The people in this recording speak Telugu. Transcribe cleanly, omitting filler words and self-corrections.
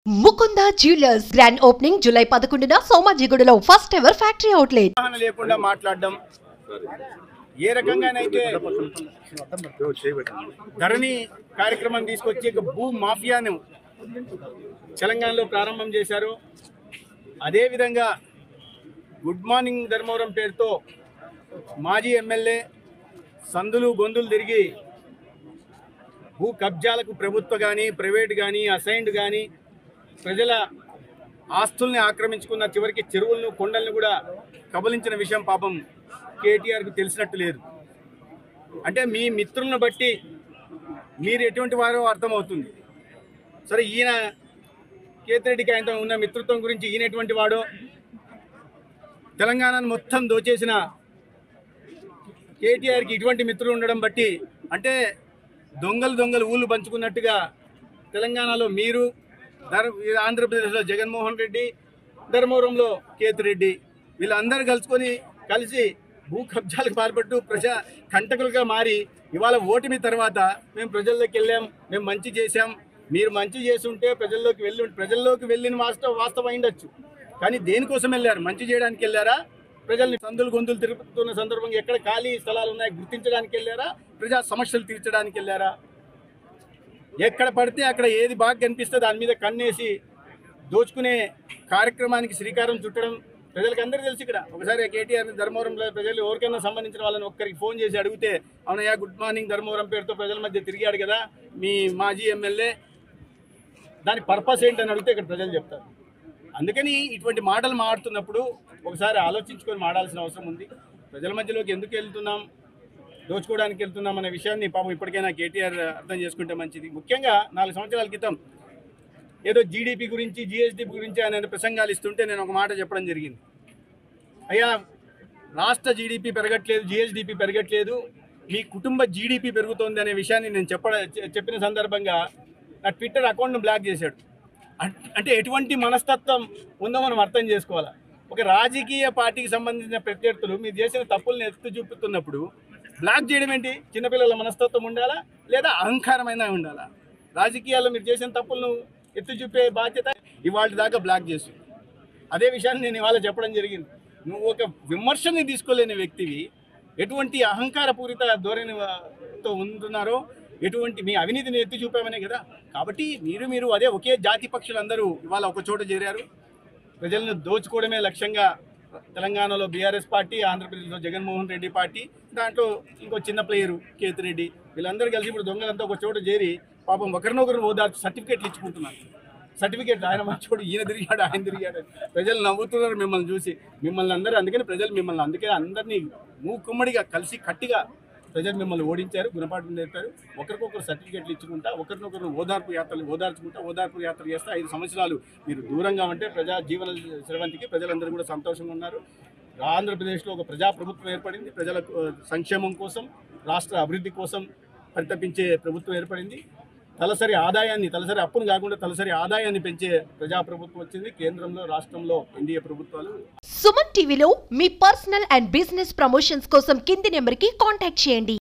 Mukunda jewellers grand opening July 11న సోమాజిగూడలో ఫస్ట్ ఎవర్ ఫ్యాక్టరీ అవుట్లెట్. లేకుండా మాట్లాడడం ఏ రకంగానైతే ధరణి కార్యక్రమం తీసుకొచ్చి భూ మాఫియాను తెలంగాణలో ప్రారంభం చేశారు. అదేవిధంగా గుడ్ మార్నింగ్ ధర్మవరం పేరుతో మాజీ ఎమ్మెల్యే సందులు గొంతులు తిరిగి భూ కబ్జాలకు ప్రభుత్వ కానీ ప్రైవేట్ కానీ అసైన్డ్ కానీ ప్రజల ఆస్తుల్ని ఆక్రమించుకున్న, చివరికి చెరువులను కొండలను కూడా కబలించిన విషయం పాపం కేటీఆర్కు తెలిసినట్టు లేదు. అంటే మీ మిత్రులను బట్టి మీరు ఎటువంటి వారో అర్థమవుతుంది. సరే, ఈయన కేతిరెడ్డికి ఆయనతో ఉన్న మిత్రత్వం గురించి ఈయన ఎటువంటి వాడో, తెలంగాణను మొత్తం దోచేసిన కేటీఆర్కి ఇటువంటి మిత్రులు ఉండడం బట్టి, అంటే దొంగలు ఊళ్ళు పంచుకున్నట్టుగా తెలంగాణలో మీరు, ఆంధ్రప్రదేశ్లో జగన్మోహన్ రెడ్డి, ధర్మవరంలో కేతిరెడ్డి వీళ్ళందరూ కలిసి భూ కబ్జాలకు పాల్పట్టు ప్రజా కంటకులుగా మారి ఇవాళ ఓటమి తర్వాత మేము ప్రజల్లోకి వెళ్ళాం, మేము మంచి చేశాం, మీరు మంచి చేస్తుంటే ప్రజల్లోకి వెళ్ళిన వాస్తవం అయిండొచ్చు. కానీ దేనికోసం వెళ్ళారు? మంచి చేయడానికి వెళ్ళారా? ప్రజల్ని సందులు గొంతులు తిరుగుతున్న సందర్భంగా ఎక్కడ ఖాళీ స్థలాలు ఉన్నాయి గుర్తించడానికి వెళ్ళారా? ప్రజా సమస్యలు తీర్చడానికి వెళ్ళారా? ఎక్కడ పడితే అక్కడ ఏది బాగా కనిపిస్తే దాని మీద కన్నేసి దోచుకునే కార్యక్రమానికి శ్రీకారం చుట్టడం ప్రజలకు అందరూ తెలుసు. ఇక్కడ ఒకసారి కేటీఆర్ని ధర్మవరంలో ప్రజలు ఎవరికైనా సంబంధించిన వాళ్ళని ఒక్కరికి ఫోన్ చేసి అడిగితే, అవునయ్యా గుడ్ మార్నింగ్ ధర్మవరం పేరుతో ప్రజల మధ్య తిరిగాడు కదా మీ మాజీ ఎమ్మెల్యే, దాని పర్పస్ ఏంటని అడిగితే ఇక్కడ ప్రజలు చెప్తారు. అందుకని ఇటువంటి మాటలు మాట్లాడుతున్నప్పుడు ఒకసారి ఆలోచించుకొని మాట్లాడాల్సిన అవసరం ఉంది. ప్రజల మధ్యలోకి ఎందుకు వెళ్తున్నాం, దోచుకోవడానికి వెళ్తున్నాం అనే విషయాన్ని పాపం ఇప్పటికైనా కేటీఆర్ అర్థం చేసుకుంటే మంచిది. ముఖ్యంగా 4 సంవత్సరాల క్రితం ఏదో జీడిపి గురించి జిఎస్డిపి గురించి ఆయన ప్రసంగాలు ఇస్తుంటే నేను ఒక మాట చెప్పడం జరిగింది. అయ్యా, రాష్ట్ర జీడిపి పెరగట్లేదు, జిఎస్డిపి పెరగట్లేదు, మీ కుటుంబ జీడిపి పెరుగుతోంది అనే విషయాన్ని నేను చెప్పిన సందర్భంగా నా ట్విట్టర్ అకౌంట్ను బ్లాక్ చేశాడు. అంటే ఎటువంటి మనస్తత్వం ఉందో మనం అర్థం చేసుకోవాలి. ఒక రాజకీయ పార్టీకి సంబంధించిన ప్రత్యర్థులు మీరు చేసిన తప్పులను ఎత్తు చూపుతున్నప్పుడు బ్లాక్ చేయడం ఏంటి? చిన్నపిల్లల మనస్తత్వం ఉండాలా లేదా అహంకారమైనా ఉండాలా? రాజకీయాల్లో మీరు చేసిన తప్పులను ఎత్తు చూపే బాధ్యత ఇవాళ దాకా బ్లాక్ చేస్తుంది. అదే విషయాన్ని నేను ఇవాళ చెప్పడం జరిగింది. నువ్వు ఒక విమర్శని తీసుకోలేని వ్యక్తివి, ఎటువంటి అహంకారపూరిత ధోరణితో ఉంటున్నారో, ఎటువంటి మీ అవినీతిని ఎత్తి చూపామనే కదా. కాబట్టి మీరు అదే ఒకే జాతి పక్షులందరూ ఇవాళ ఒక చోట చేరారు. ప్రజలను దోచుకోవడమే లక్ష్యంగా తెలంగాణలో బీఆర్ఎస్ పార్టీ, ఆంధ్రప్రదేశ్లో జగన్మోహన్ రెడ్డి పార్టీ, దాంట్లో ఇంకో చిన్న ప్లేయరు కేతిరెడ్డి, వీళ్ళందరూ కలిసి ఇప్పుడు దొంగలంతా ఒక చోట చేరి పాపం ఒకరినొకరు ఓదార్చి సర్టిఫికేట్లు ఇచ్చుకుంటున్నారు. సర్టిఫికేట్ ఆయన మంచోడు, ఈయన తిరిగాడు, ఆయన తిరిగాడు, ప్రజలు నవ్వుతున్నారు మిమ్మల్ని చూసి. మిమ్మల్ని అందరూ అందుకని ప్రజలు మిమ్మల్ని అందరినీ మూకుమ్మడిగా కలిసి కట్టిగా ప్రజలు మిమ్మల్ని ఓడించారు, గుణపాఠం నేర్పారు. ఒకరికొకరు సర్టిఫికేట్లు ఇచ్చుకుంటా, ఒకరినొకరు ఓదార్పు యాత్ర చేస్తే 5 సంవత్సరాలు మీరు దూరంగా ఉంటే ప్రజా జీవన స్రవంతికి ప్రజలందరూ కూడా సంతోషంగా ఉన్నారు. ఆంధ్రప్రదేశ్లో ఒక ప్రజాప్రభుత్వం ఏర్పడింది. ప్రజల సంక్షేమం కోసం, రాష్ట్ర అభివృద్ధి కోసం పరితపించే ప్రభుత్వం ఏర్పడింది. తలసరి అప్పును కాకుండా తలసరి ఆదాయాన్ని పెంచే ప్రజాప్రభుత్వం వచ్చింది. కేంద్రంలో, రాష్ట్రంలో ఎన్డీఏ ప్రభుత్వాలు. సుమన్ టీవీలో మీ పర్సనల్ అండ్ బిజినెస్ ప్రమోషన్స్ కోసం కింది నెంబర్కి కాంటాక్ట్ చేయండి.